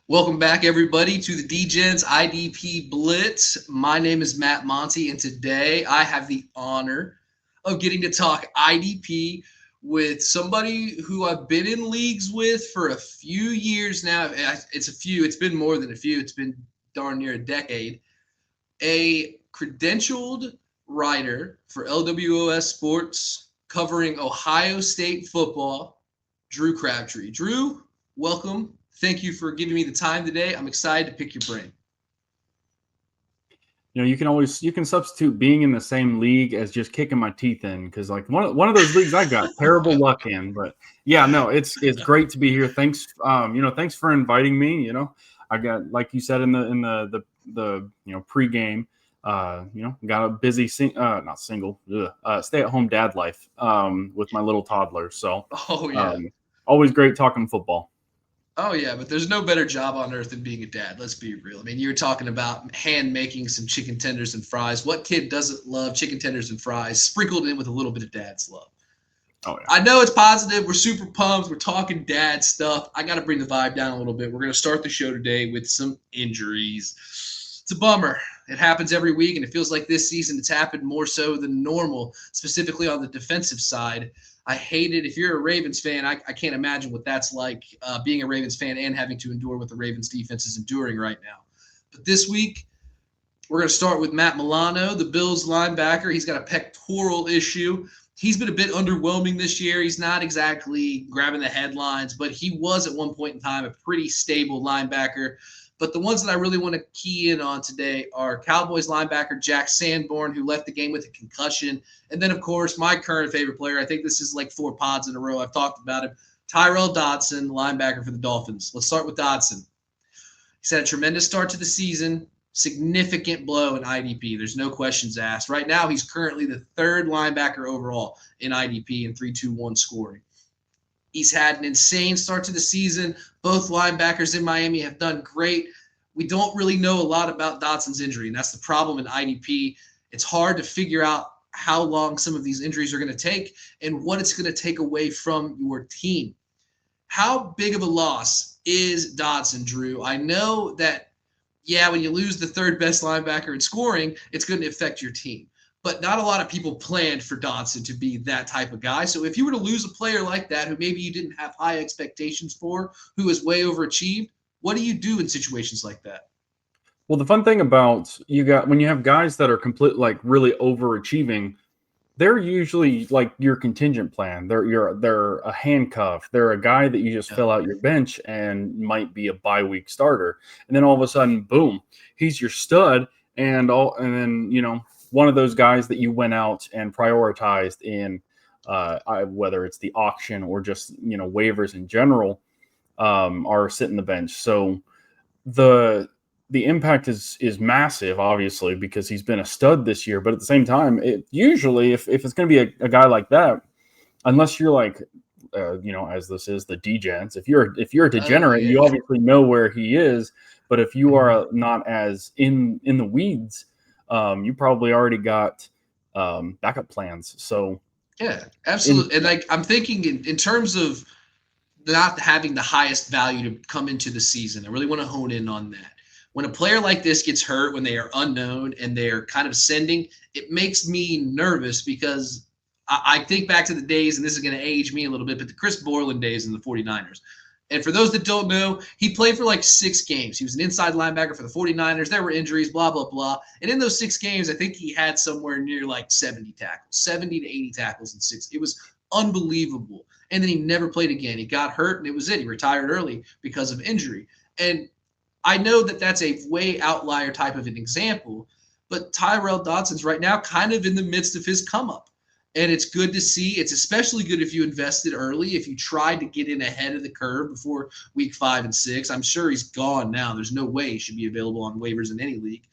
Welcome back, everybody, to the Degens IDP Blitz. My name is Matt Monty, and today I have the honor of getting to talk IDP with somebody who I've been in leagues with for a few years now. It's been more than a few, it's been darn near a decade. A credentialed writer for LWOS Sports covering Ohio State football, Drew Crabtree. Drew, welcome. Thank you for giving me the time today. I'm excited to pick your brain. You can substitute being in the same league as just kicking my teeth in, because like one of those leagues I got terrible luck in. But yeah, no, it's great to be here. Thanks, thanks for inviting me. I got, like you said in the pregame, got a busy stay at home dad life with my little toddler. So always great talking football. Oh, yeah, but there's no better job on earth than being a dad. Let's be real. I mean, you were talking about hand making some chicken tenders and fries. What kid doesn't love chicken tenders and fries sprinkled in with a little bit of dad's love? Oh, yeah. I know it's positive. We're super pumped. We're talking dad stuff. I got to bring the vibe down a little bit. We're going to start the show today with some injuries. It's a bummer. It happens every week, and it feels like this season it's happened more so than normal, specifically on the defensive side. I hate it. If you're a Ravens fan, I can't imagine what that's like, being a Ravens fan and having to endure what the Ravens defense is enduring right now. But this week, we're going to start with Matt Milano, the Bills linebacker. He's got a pectoral issue. He's been a bit underwhelming this year. He's not exactly grabbing the headlines, but he was at one point in time a pretty stable linebacker. But the ones that I really want to key in on today are Cowboys linebacker Jack Sanborn, who left the game with a concussion. And then, of course, my current favorite player, I think this is like 4 pods in a row. I've talked about him, Tyrel Dodson, linebacker for the Dolphins. Let's start with Dodson. He's had a tremendous start to the season, significant blow in IDP. There's no questions asked. Right now, he's currently the 3rd linebacker overall in IDP in 3-2-1 scoring. He's had an insane start to the season. Both linebackers in Miami have done great. We don't really know a lot about Dodson's injury, and that's the problem in IDP. It's hard to figure out how long some of these injuries are going to take and what it's going to take away from your team. How big of a loss is Dodson, Drew? I know that, when you lose the 3rd best linebacker in scoring, it's going to affect your team. But not a lot of people planned for Dodson to be that type of guy. So if you were to lose a player like that, who maybe you didn't have high expectations for, who is way overachieved, what do you do in situations like that? Well, the fun thing about when you have guys that are really overachieving, they're usually like your contingent plan. They're a handcuff. They're a guy that you just fill out your bench and might be a bye week starter. And then all of a sudden, boom, he's your stud. And then one of those guys that you went out and prioritized in, whether it's the auction or just waivers in general, are sitting the bench. So the impact is massive, obviously, because he's been a stud this year. But at the same time, usually if it's going to be a guy like that, unless you're like, as this is the Degens, if you're a degenerate, you obviously know where he is. But if you are not as in the weeds, you probably already got backup plans. So yeah, absolutely. And I'm thinking in terms of not having the highest value to come into the season. I really want to hone in on that. When a player like this gets hurt, when they are unknown and they're kind of ascending, it makes me nervous because I think back to the days, and this is going to age me a little bit, but the Chris Borland days in the 49ers. And for those that don't know, he played for like 6 games. He was an inside linebacker for the 49ers. There were injuries, blah, blah, blah. And in those 6 games, I think he had somewhere near like 70 tackles, 70 to 80 tackles in 6. It was unbelievable. And then he never played again. He got hurt, and it was it. He retired early because of injury. And I know that that's a way outlier type of an example, but Tyrel Dodson's right now kind of in the midst of his come up. And it's good to see. It's especially good if you invested early, if you tried to get in ahead of the curve before week 5 and 6. I'm sure he's gone now. There's no way he should be available on waivers in any league.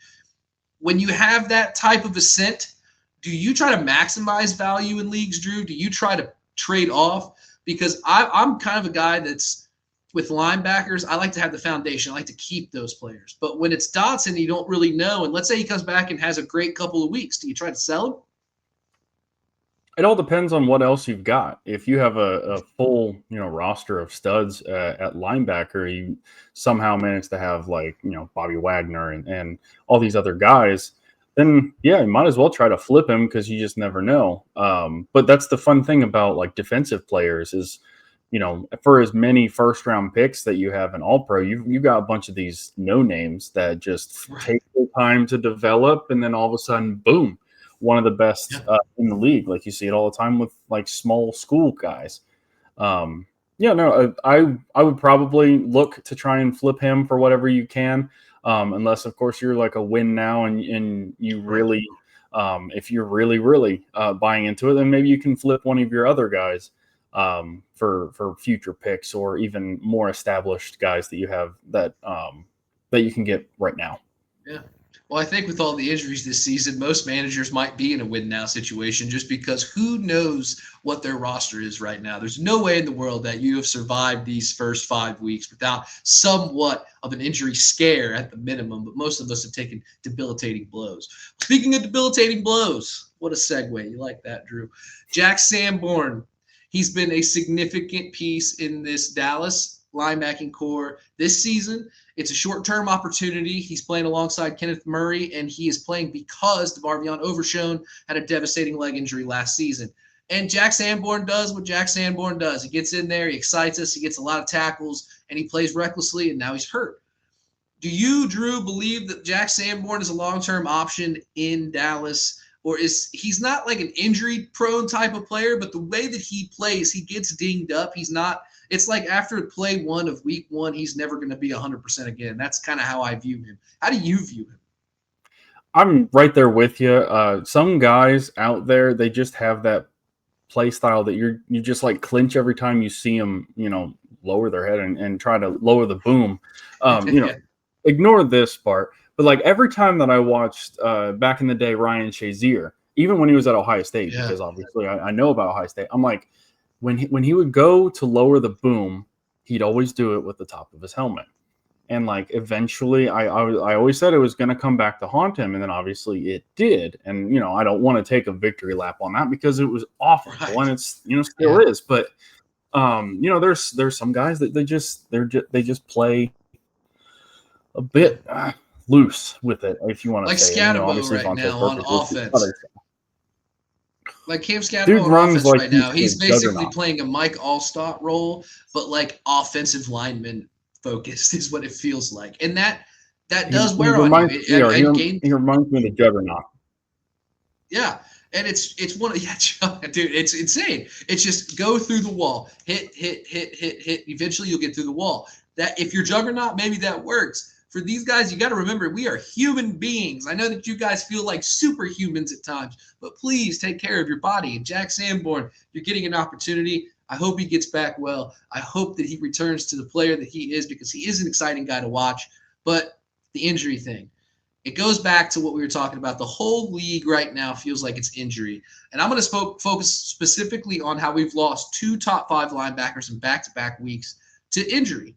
When you have that type of ascent, do you try to maximize value in leagues, Drew? Do you try to trade off? Because I'm kind of a guy that's, with linebackers, I like to have the foundation. I like to keep those players. But when it's Dodson, you don't really know. And let's say he comes back and has a great couple of weeks. Do you try to sell him? It all depends on what else you've got. If you have a full, roster of studs at linebacker, you somehow manage to have like, Bobby Wagner and all these other guys, then yeah, you might as well try to flip him because you just never know. But that's the fun thing about like defensive players is, for as many first round picks that you have in All Pro, you got a bunch of these no names that just Right. take their time to develop, and then all of a sudden, boom, one of the best Yeah. in the league. Like you see it all the time with like small school guys. Yeah, no, I would probably look to try and flip him for whatever you can, unless of course you're like a win now and you Right. really, if you're really buying into it, then maybe you can flip one of your other guys for future picks or even more established guys that you have that you can get right now. Yeah. Well, I think with all the injuries this season, most managers might be in a win now situation just because who knows what their roster is right now. There's no way in the world that you have survived these first 5 weeks without somewhat of an injury scare at the minimum, but most of us have taken debilitating blows. Speaking of debilitating blows, what a segue. You like that, Drew. Jack Sanborn, he's been a significant piece in this Dallas linebacking core this season. It's a short-term opportunity. He's playing alongside Kenneth Murray, and he is playing because DeMarvion Overshown had a devastating leg injury last season. And Jack Sanborn does what Jack Sanborn does. He gets in there, he excites us, he gets a lot of tackles, and he plays recklessly, and now he's hurt. Do you, Drew, believe that Jack Sanborn is a long-term option in Dallas? Or is he's not like an injury-prone type of player, but the way that he plays, he gets dinged up. He's not – it's like after play one of week one, he's never going to be 100% again. That's kind of how I view him. How do you view him? I'm right there with you. Some guys out there, they just have that play style that you just like clinch every time you see them, lower their head and try to lower the boom. Yeah. Ignore this part, but like every time that I watched back in the day, Ryan Shazier, even when he was at Ohio State, Yeah. because obviously I know about Ohio State, I'm like, when he would go to lower the boom, he'd always do it with the top of his helmet. And like eventually, I always said it was going to come back to haunt him, and then obviously it did. And I don't want to take a victory lap on that because it was awful, Right. and it's still is. But there's some guys that they just play a Yeah. bit loose with it, if you want to Like say. And Scatterbo obviously right Vontae now on Burfict is the offense. other. Like Cam Scatterbo Dude on runs offense like right he's now. the He's basically juggernaut. playing a Mike Allstott role, but like offensive lineman focused is what it feels like. And that does He wear on you. reminds And game, he reminds me of the juggernaut. yeah. And it's one of yeah, dude, it's insane. It's just go through the wall, hit. Eventually you'll get through the wall. That if you're Juggernaut, maybe that works. For these guys, you got to remember we are human beings. I know that you guys feel like superhumans at times, but please take care of your body. And Jack Sanborn, you're getting an opportunity. I hope he gets back well. I hope that he returns to the player that he is because he is an exciting guy to watch. But the injury thing, it goes back to what we were talking about. The whole league right now feels like it's injury. And I'm going to focus specifically on how we've lost 2 top 5 linebackers in back-to-back weeks to injury.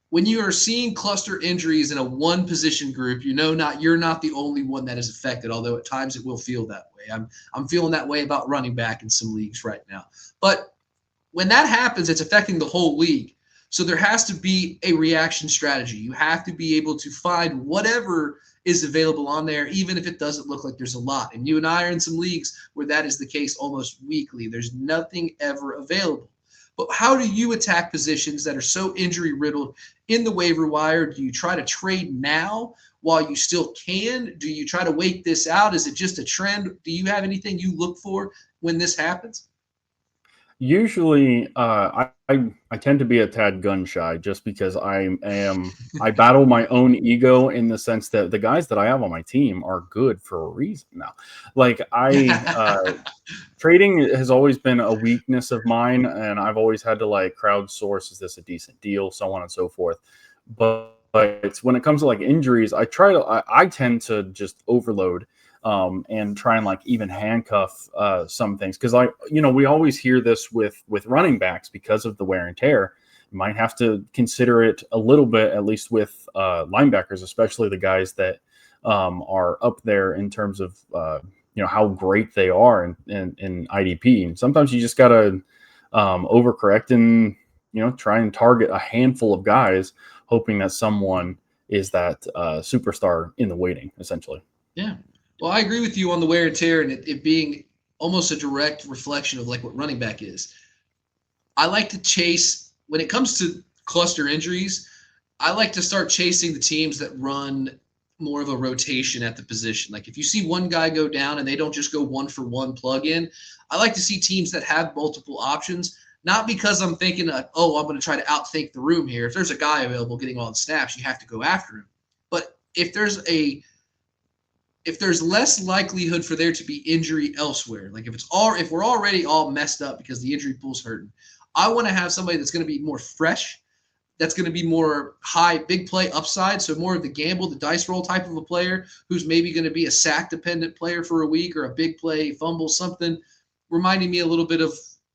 When you are seeing cluster injuries in a one position group, you're not the only one that is affected, although at times it will feel that way. I'm feeling that way about running back in some leagues right now. But when that happens, it's affecting the whole league. So there has to be a reaction strategy. You have to be able to find whatever is available on there, even if it doesn't look like there's a lot. And you and I are in some leagues where that is the case almost weekly. There's nothing ever available. But how do you attack positions that are so injury riddled in the waiver wire? Do you try to trade now while you still can? Do you try to wait this out? Is it just a trend? Do you have anything you look for when this happens? Usually, I tend to be a tad gun shy just because I battle my own ego in the sense that the guys that I have on my team are good for a reason now. Like trading has always been a weakness of mine, and I've always had to like crowdsource, is this a decent deal, so on and so forth. But it's when it comes to like injuries, I tend to just overload and try and like even handcuff some things because we always hear this with running backs because of the wear and tear. You might have to consider it a little bit, at least with linebackers, especially the guys that are up there in terms of how great they are in IDP. And sometimes you just got to overcorrect and, try and target a handful of guys, hoping that someone is that superstar in the waiting, essentially. Yeah. Well, I agree with you on the wear and tear and it being almost a direct reflection of like what running back is. I like to chase, when it comes to cluster injuries, I like to start chasing the teams that run more of a rotation at the position. Like if you see one guy go down and they don't just go 1-for-1 plug in, I like to see teams that have multiple options, not because I'm thinking, I'm going to try to outthink the room here. If there's a guy available getting all the snaps, you have to go after him. But if there's less likelihood for there to be injury elsewhere, like if we're already all messed up because the injury pool's hurting, I want to have somebody that's going to be more fresh, that's going to be more high, big play upside, so more of the gamble, the dice roll type of a player who's maybe going to be a sack-dependent player for a week or a big play, fumble, something, reminding me a little bit of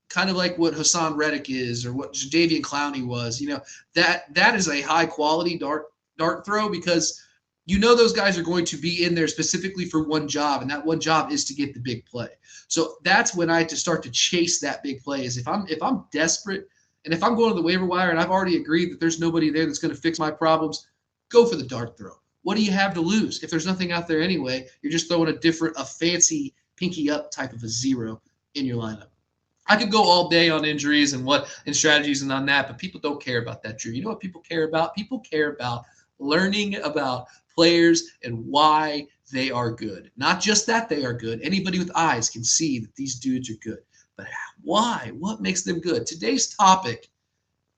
kind of like what Hassan Reddick is or what Jadeveon Clowney was. That is a high-quality dart throw because those guys are going to be in there specifically for one job, and that one job is to get the big play. So that's when I have to start to chase that big play. Is if I'm desperate and if I'm going to the waiver wire and I've already agreed that there's nobody there that's going to fix my problems, go for the dart throw. What do you have to lose? If there's nothing out there anyway, you're just throwing a fancy pinky up type of a 0 in your lineup. I could go all day on injuries and strategies and on that, but people don't care about that, Drew. You know what people care about? People care about learning about players and why they are good. Not just that they are good. Anybody with eyes can see that these dudes are good. But why? What makes them good? Today's topic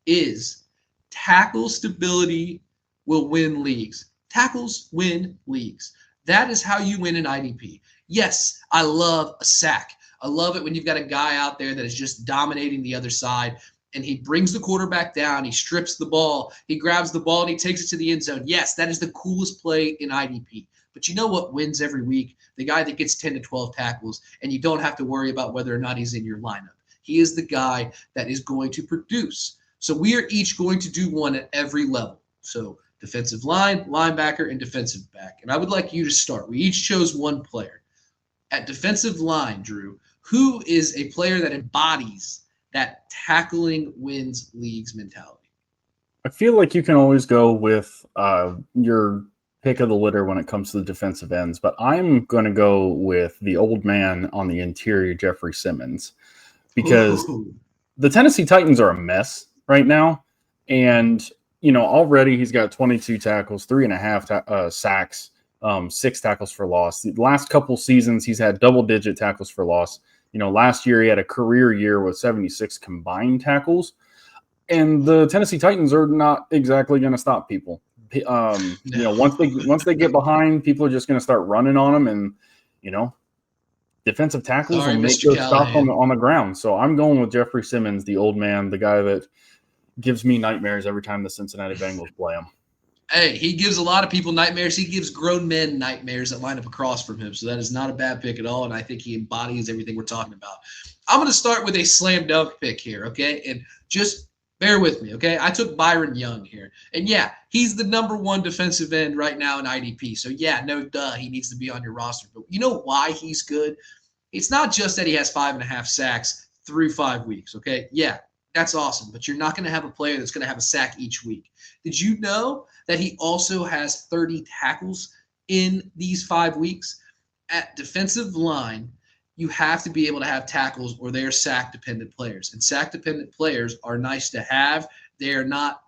is tackle stability will win leagues. Tackles win leagues. That is how you win an IDP. Yes, I love a sack. I love it when you've got a guy out there that is just dominating the other side and he brings the quarterback down, he strips the ball, he grabs the ball and he takes it to the end zone. Yes, that is the coolest play in IDP. But you know what wins every week? The guy that gets 10 to 12 tackles, and you don't have to worry about whether or not he's in your lineup. He is the guy that is going to produce. So we are each going to do one at every level. So defensive line, linebacker, and defensive back. And I would like you to start. We each chose one player. At defensive line, Drew, who is a player that embodies that tackling wins leagues mentality? I feel like you can always go with your pick of the litter when it comes to the defensive ends, but I'm going to go with the old man on the interior, Jeffrey Simmons, because the Tennessee Titans are a mess right now. And, already he's got 22 tackles, 3.5 sacks, 6 tackles for loss. The last couple seasons, he's had double-digit tackles for loss. Last year he had a career year with 76 combined tackles. And the Tennessee Titans are not exactly going to stop people. Once they get behind, people are just going to start running on them, and defensive tackles will make those stops on the ground. So I'm going with Jeffrey Simmons, the old man, the guy that gives me nightmares every time the Cincinnati Bengals play him. Hey, he gives a lot of people nightmares. He gives grown men nightmares that line up across from him. So that is not a bad pick at all, and I think he embodies everything we're talking about. I'm going to start with a slam dunk pick here, okay? And just bear with me, okay? I took Byron Young here. And, yeah, he's the number one defensive end right now in IDP. So, yeah, no duh, he needs to be on your roster. But you know why he's good? It's not just that he has 5.5 sacks through 5 weeks, okay? Yeah, that's awesome. But you're not going to have a player that's going to have a sack each week. Did you know that he also has 30 tackles in these 5 weeks? At defensive line, you have to be able to have tackles or they're sack-dependent players. And sack-dependent players are nice to have. They're not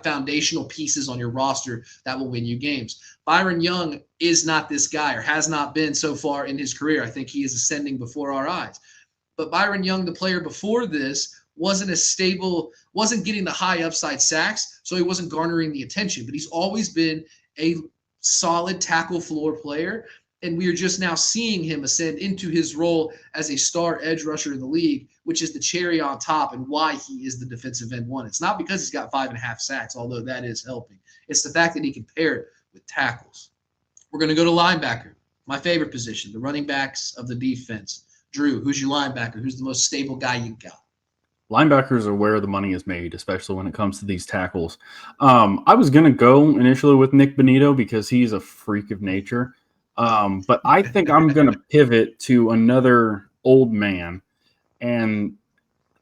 foundational pieces on your roster that will win you games. Byron Young is not this guy or has not been so far in his career. I think he is ascending before our eyes. But Byron Young, the player before this, wasn't as stable, wasn't getting the high upside sacks, so he wasn't garnering the attention. But he's always been a solid tackle floor player. And we are just now seeing him ascend into his role as a star edge rusher in the league, which is the cherry on top and why he is the defensive end one. It's not because he's got 5.5 sacks, although that is helping. It's the fact that he can pair it with tackles. We're going to go to linebacker, my favorite position, the running backs of the defense. Drew, who's your linebacker? Who's the most stable guy you got? Linebackers are where the money is made, especially when it comes to these tackles. I was going to go initially with Nick Bonito because he's a freak of nature. But I think I'm going to pivot to another old man, and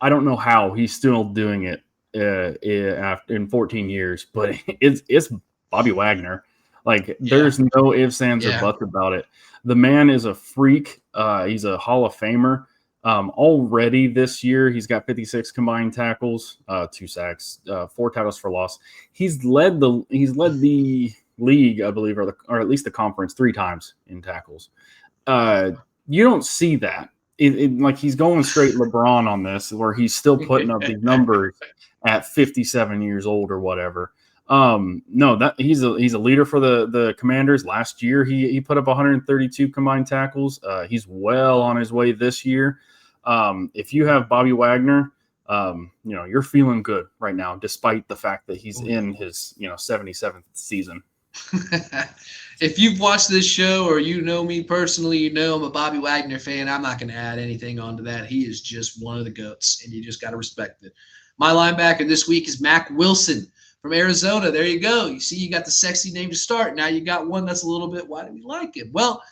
I don't know how he's still doing it in 14 years, but it's Bobby Wagner. Like, there's no ifs, ands, or buts about it. The man is a freak. He's a Hall of Famer. Already this year, he's got 56 combined tackles, 2 sacks, 4 tackles for loss. He's led the league, I believe, or at least the conference 3 times in tackles. You don't see that. Like, he's going straight LeBron on this, where he's still putting up these numbers at 57 years old or whatever. No, that he's a leader for the Commanders. Last year, he put up 132 combined tackles. He's well on his way this year. If you have Bobby Wagner, you're feeling good right now, despite the fact that he's in his 77th season. If you've watched this show or you know me personally, you know I'm a Bobby Wagner fan. I'm not going to add anything onto that. He is just one of the GOATs, and you just got to respect it. My linebacker this week is Mack Wilson from Arizona. There you go. You see, you got the sexy name to start. Now you got one that's a little bit, why do we like him? Well,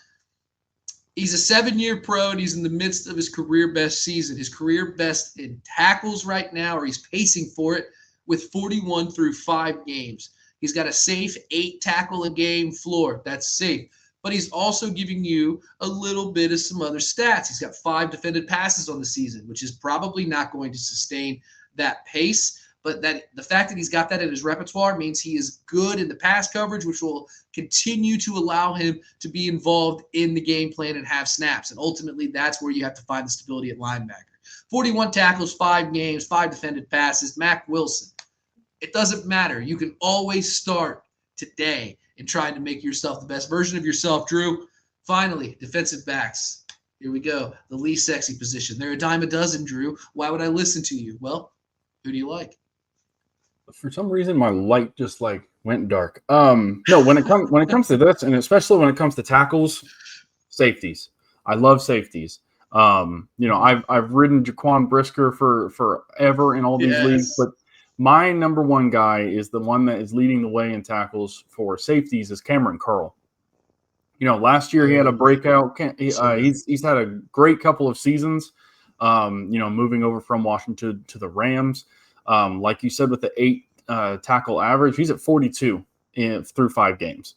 he's a 7-year pro, and he's in the midst of his career best season. His career best in tackles right now, or he's pacing for it, with 41 through 5 games. He's got a safe 8 tackle a game floor. That's safe. But he's also giving you a little bit of some other stats. He's got 5 defended passes on the season, which is probably not going to sustain that pace. But the fact that he's got that in his repertoire means he is good in the pass coverage, which will continue to allow him to be involved in the game plan and have snaps. And ultimately, that's where you have to find the stability at linebacker. 41 tackles, 5 games, 5 defended passes. Mack Wilson. It doesn't matter. You can always start today in trying to make yourself the best version of yourself, Drew. Finally, defensive backs. Here we go. The least sexy position. They're a dime a dozen, Drew. Why would I listen to you? Well, who do you like? For some reason, my light just went dark. No, when it comes to this, and especially when it comes to tackles, safeties. I love safeties. I've ridden Jaquan Brisker for forever in all these leagues, but my number one guy is the one that is leading the way in tackles for safeties is Cameron Curl. Last year he had a breakout. He's had a great couple of seasons. Moving over from Washington to the Rams. Like you said, with the 8 tackle average, he's at 42 through 5 games.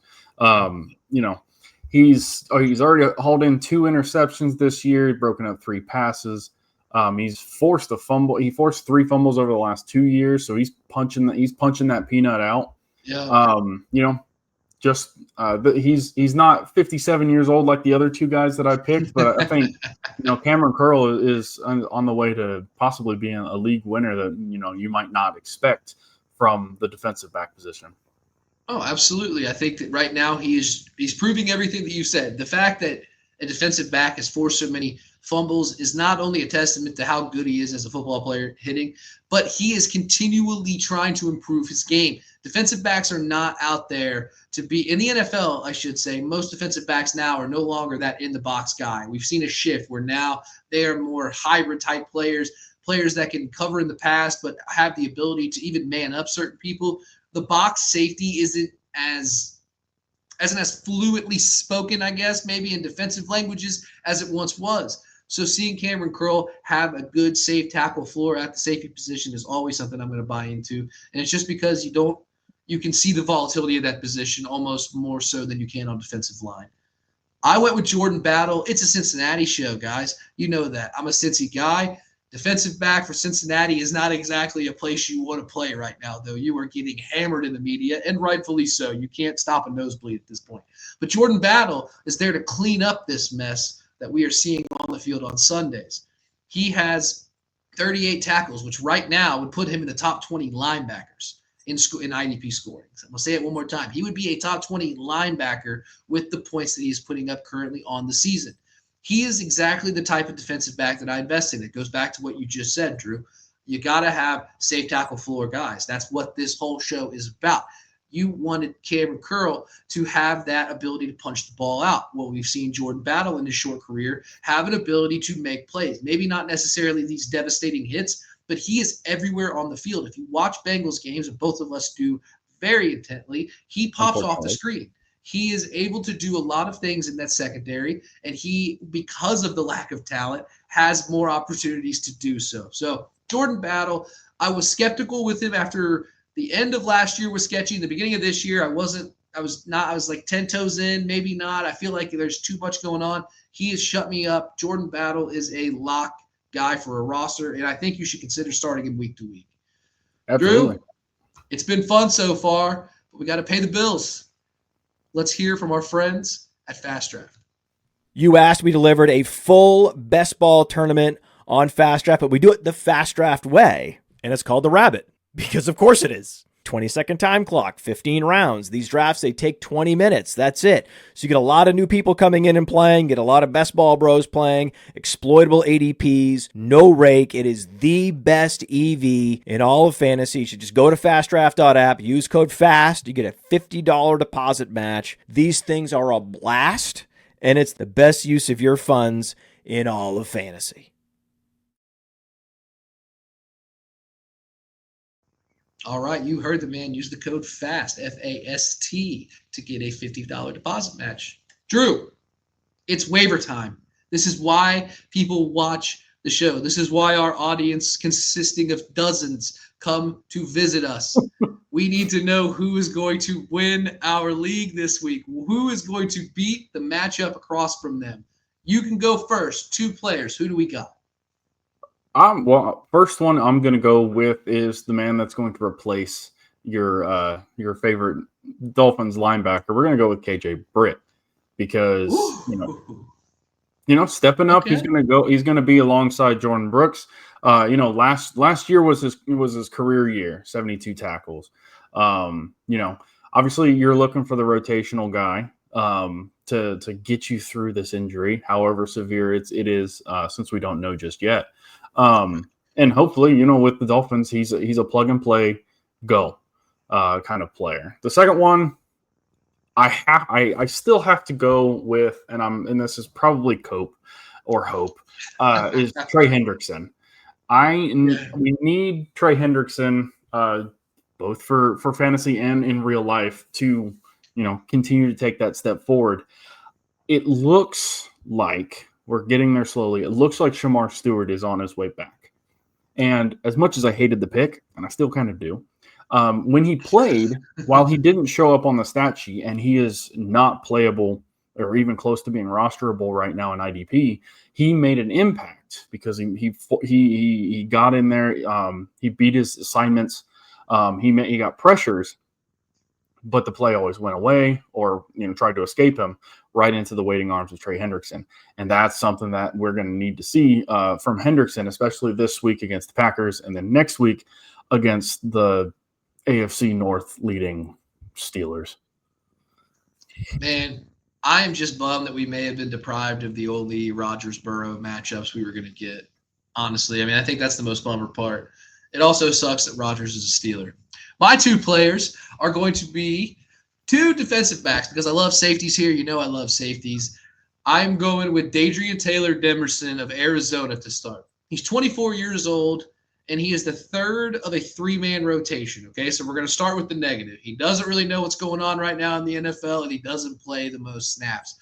He's already hauled in 2 interceptions this year. He's broken up 3 passes. He's forced a fumble. He forced 3 fumbles over the last 2 years, so he's punching that peanut out. Yeah. He's not 57 years old like the other 2 guys that I picked, but I think Cameron Curl is on the way to possibly being a league winner that you might not expect from the defensive back position. Oh, absolutely. I think that right now he's proving everything that you said. The fact that a defensive back has forced so many fumbles is not only a testament to how good he is as a football player hitting, but he is continually trying to improve his game. Defensive backs are not out there to be in the NFL, I should say. Most defensive backs now are no longer that in the box guy. We've seen a shift where now they are more hybrid type players that can cover in the pass, but have the ability to even man up certain people. The box safety isn't as fluently spoken, I guess, maybe in defensive languages as it once was. So seeing Cameron Curl have a good safe tackle floor at the safety position is always something I'm going to buy into. And it's just because you can see the volatility of that position almost more so than you can on defensive line. I went with Jordan Battle. It's a Cincinnati show, guys. You know that. I'm a Cincy guy. Defensive back for Cincinnati is not exactly a place you want to play right now, though. You are getting hammered in the media, and rightfully so. You can't stop a nosebleed at this point. But Jordan Battle is there to clean up this mess that we are seeing on the field on Sundays. He has 38 tackles, which right now would put him in the top 20 linebackers in IDP scoring. So I'm going to say it one more time. He would be a top 20 linebacker with the points that he's putting up currently on the season. He is exactly the type of defensive back that I invest in. It goes back to what you just said, Drew. You got to have safe tackle floor guys. That's what this whole show is about. You wanted Cameron Curl to have that ability to punch the ball out. Well, we've seen Jordan Battle in his short career have an ability to make plays. Maybe not necessarily these devastating hits, but he is everywhere on the field. If you watch Bengals games, and both of us do very intently, he pops off the screen. He is able to do a lot of things in that secondary, and he, because of the lack of talent, has more opportunities to do so. So Jordan Battle, I was skeptical with him after the end of last year was sketchy. In the beginning of this year, I was like 10 toes in, maybe not. I feel like there's too much going on. He has shut me up. Jordan Battle is a lock guy for a roster, and I think you should consider starting him week to week. Absolutely. Drew, it's been fun so far, but we got to pay the bills. Let's hear from our friends at Fast Draft. You asked, we delivered a full best ball tournament on Fast Draft, but we do it the Fast Draft way, and it's called the Rabbit, because of course it is. 20-second time clock, 15 rounds. These drafts, they take 20 minutes. That's it. So you get a lot of new people coming in and playing, get a lot of best ball bros playing, exploitable ADPs, no rake. It is the best EV in all of fantasy. You should just go to fastdraft.app, use code FAST. You get a $50 deposit match. These things are a blast, and it's the best use of your funds in all of fantasy. All right, you heard the man. Use the code FAST, F-A-S-T, to get a $50 deposit match. Drew, it's waiver time. This is why people watch the show. This is why our audience, consisting of dozens, come to visit us. We need to know who is going to win our league this week. Who is going to beat the matchup across from them? You can go first. 2 players. Who do we got? Well, first one I'm going to go with is the man that's going to replace your favorite Dolphins linebacker. We're going to go with KJ Britt because stepping up. Okay. He's going to be alongside Jordan Brooks. Last year was his career year, 72 tackles. Obviously you're looking for the rotational guy to get you through this injury, however severe it is, since we don't know just yet. And hopefully, with the Dolphins, he's a plug and play go kind of player. The second one, I still have to go with, and this is probably hope, is Trey Hendrickson. We need Trey Hendrickson, both for fantasy and in real life, to continue to take that step forward. It looks like we're getting there slowly. It looks like Shamar Stewart is on his way back. And as much as I hated the pick, and I still kind of do, when he played, while he didn't show up on the stat sheet, and he is not playable or even close to being rosterable right now in IDP, he made an impact because he got in there. He beat his assignments. He got pressures, but the play always went away or tried to escape him right into the waiting arms of Trey Hendrickson. And that's something that we're going to need to see from Hendrickson, especially this week against the Packers and then next week against the AFC North leading Steelers. Man, I am just bummed that we may have been deprived of the only Rodgers-Burrow matchups we were going to get. Honestly, I think that's the most bummer part. It also sucks that Rodgers is a Steeler. My 2 players are going to be 2 defensive backs because I love safeties here. I love safeties. I'm going with Dadrian Taylor Demerson of Arizona to start. He's 24 years old, and he is the third of a 3-man rotation. Okay, so we're going to start with the negative. He doesn't really know what's going on right now in the NFL, and he doesn't play the most snaps.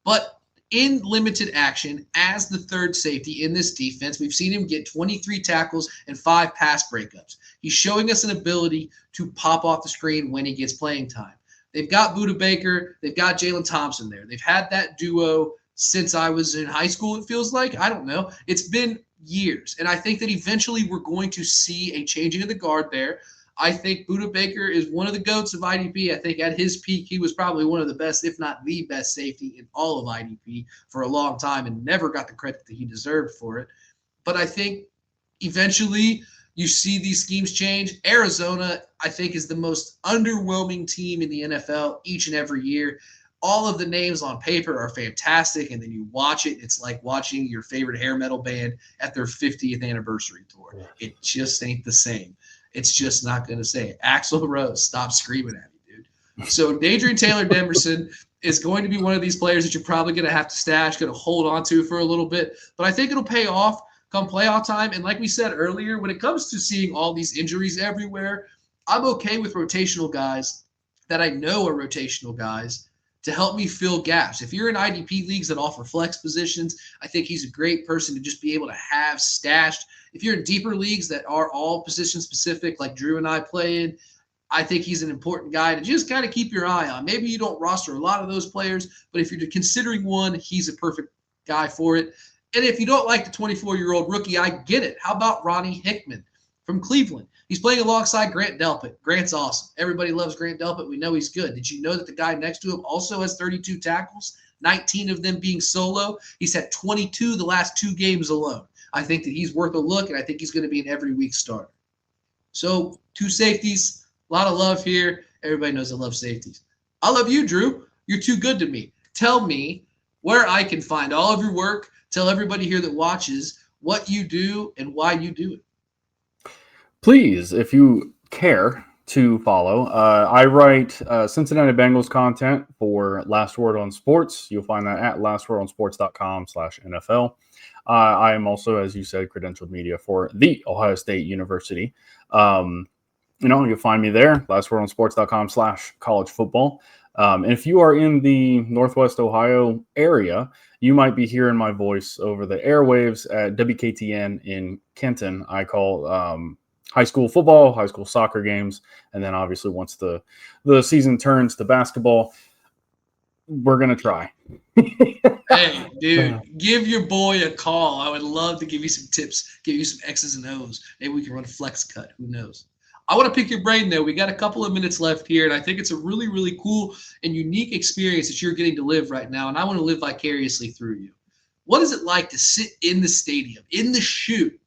But in limited action, as the third safety in this defense, we've seen him get 23 tackles and 5 pass breakups. He's showing us an ability to pop off the screen when he gets playing time. They've got Budda Baker. They've got Jalen Thompson there. They've had that duo since I was in high school, it feels like. I don't know. It's been years. And I think that eventually we're going to see a changing of the guard there. I think Budda Baker is one of the GOATs of IDP. I think at his peak, he was probably one of the best, if not the best safety in all of IDP for a long time and never got the credit that he deserved for it. But I think eventually you see these schemes change. Arizona, I think, is the most underwhelming team in the NFL each and every year. All of the names on paper are fantastic, and then you watch it, it's like watching your favorite hair metal band at their 50th anniversary tour. It just ain't the same. It's just not going to say it. Axl Rose, stop screaming at me, dude. So Dadrian Taylor Demerson is going to be one of these players that you're probably going to have to stash, going to hold on to for a little bit. But I think it'll pay off come playoff time. And like we said earlier, when it comes to seeing all these injuries everywhere, I'm okay with rotational guys that I know are rotational guys to help me fill gaps. If you're in IDP leagues that offer flex positions, I think he's a great person to just be able to have stashed. If you're in deeper leagues that are all position specific, like Drew and I play in, I think he's an important guy to just kind of keep your eye on. Maybe you don't roster a lot of those players, but if you're considering one, he's a perfect guy for it. And if you don't like the 24-year-old rookie, I get it. How about Ronnie Hickman from Cleveland? He's playing alongside Grant Delpit. Grant's awesome. Everybody loves Grant Delpit. We know he's good. Did you know that the guy next to him also has 32 tackles, 19 of them being solo? He's had 22 the last 2 games alone. I think that he's worth a look, and I think he's going to be an every week starter. So 2 safeties, a lot of love here. Everybody knows I love safeties. I love you, Drew. You're too good to me. Tell me where I can find all of your work. Tell everybody here that watches what you do and why you do it. Please, if you care to follow, I write Cincinnati Bengals content for Last Word on Sports. You'll find that at lastwordonsports.com/NFL. I am also, as you said, credentialed media for The Ohio State University. You'll find me there, lastwordonsports.com/college football. And if you are in the Northwest Ohio area, you might be hearing my voice over the airwaves at WKTN in Kenton. I call high school football, high school soccer games, and then obviously once the season turns to basketball, we're going to try. Hey, dude, give your boy a call. I would love to give you some tips, give you some X's and O's. Maybe we can run a flex cut. Who knows? I want to pick your brain, though. We got a couple of minutes left here, and I think it's a really, really cool and unique experience that you're getting to live right now, and I want to live vicariously through you. What is it like to sit in the stadium, in the chute,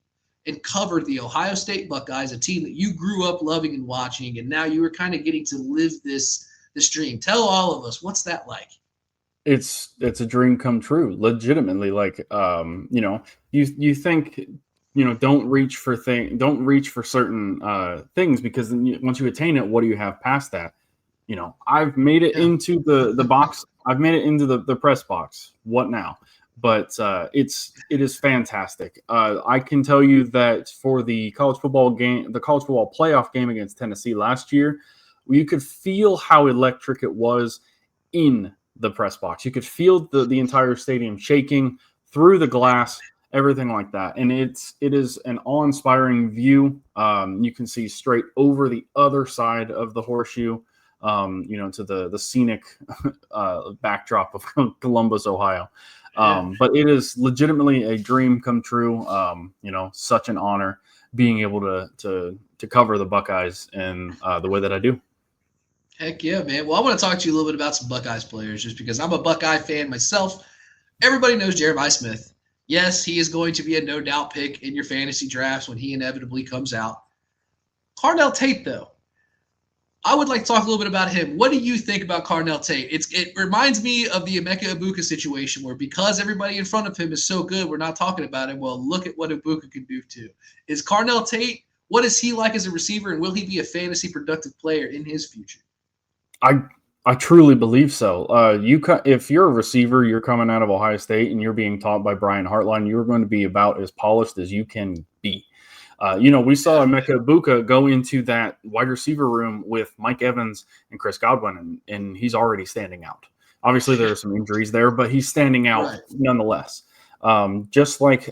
and cover the Ohio State Buckeyes, a team that you grew up loving and watching, and now you are kind of getting to live this dream? Tell all of us, what's that like? It's a dream come true, legitimately. Like, you think, don't reach for certain things, because then once you attain it, what do you have past that? I've made it into the box. I've made it into the press box. What now? But it is fantastic. I can tell you that for the college football playoff game against Tennessee last year, you could feel how electric it was in the press box. You could feel the entire stadium shaking through the glass, everything like that. And it is an awe-inspiring view. You can see straight over the other side of the horseshoe, to the scenic backdrop of Columbus, Ohio. But it is legitimately a dream come true. Such an honor being able to cover the Buckeyes in the way that I do. Heck yeah, man. Well, I want to talk to you a little bit about some Buckeyes players, just because I'm a Buckeye fan myself. Everybody knows Jeremiah Smith. Yes, he is going to be a no-doubt pick in your fantasy drafts when he inevitably comes out. Carnell Tate, though, I would like to talk a little bit about him. What do you think about Carnell Tate? It reminds me of the Emeka Egbuka situation, where because everybody in front of him is so good, we're not talking about him. Well, look at what Egbuka can do too. Is Carnell Tate, what is he like as a receiver, and will he be a fantasy productive player in his future? I truly believe so. If you're a receiver, you're coming out of Ohio State and you're being taught by Brian Hartline, you're going to be about as polished as you can be. We saw Emeka Egbuka go into that wide receiver room with Mike Evans and Chris Godwin, and he's already standing out. Obviously, there are some injuries there, but he's standing out nonetheless. Just like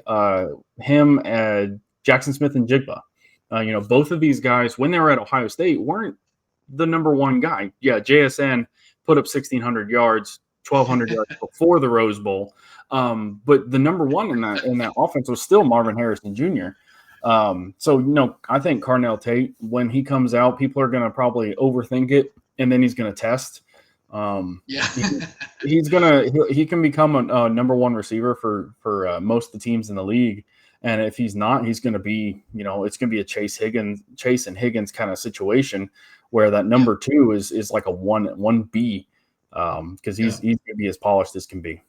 him, Jackson Smith and Jigba. Both of these guys, when they were at Ohio State, weren't the number one guy. Yeah, JSN put up 1,600 yards, 1,200 yards before the Rose Bowl. But the number one in that offense was still Marvin Harrison Jr. I think Carnell Tate, when he comes out, people are going to probably overthink it, and then he's going to test. He can become a number one receiver for most of the teams in the league. And if he's not, he's going to be, it's going to be a Chase and Higgins kind of situation, where that number two is like a 1B, because he's going to be as polished as can be.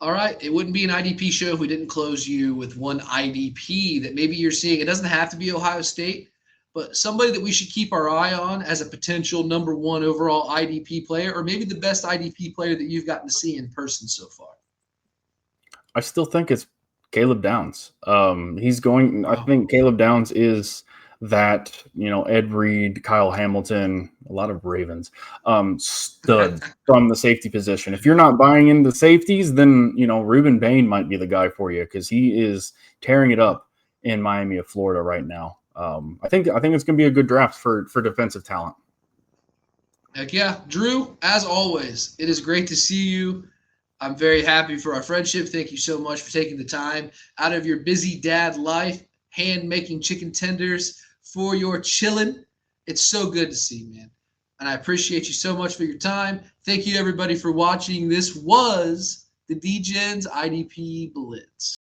All right. It wouldn't be an IDP show if we didn't close you with one IDP that maybe you're seeing. It doesn't have to be Ohio State, but somebody that we should keep our eye on as a potential number one overall IDP player, or maybe the best IDP player that you've gotten to see in person so far. I still think it's Caleb Downs. I think Caleb Downs is that, Ed Reed, Kyle Hamilton, a lot of Ravens, studs from the safety position. If you're not buying into the safeties, then, Reuben Bain might be the guy for you because he is tearing it up in Miami of Florida right now. I think it's going to be a good draft for defensive talent. Heck yeah. Drew, as always, it is great to see you. I'm very happy for our friendship. Thank you so much for taking the time out of your busy dad life, hand-making chicken tenders for your chillin'. It's so good to see you, man. And I appreciate you so much for your time. Thank you, everybody, for watching. This was the Degens IDP Blitz.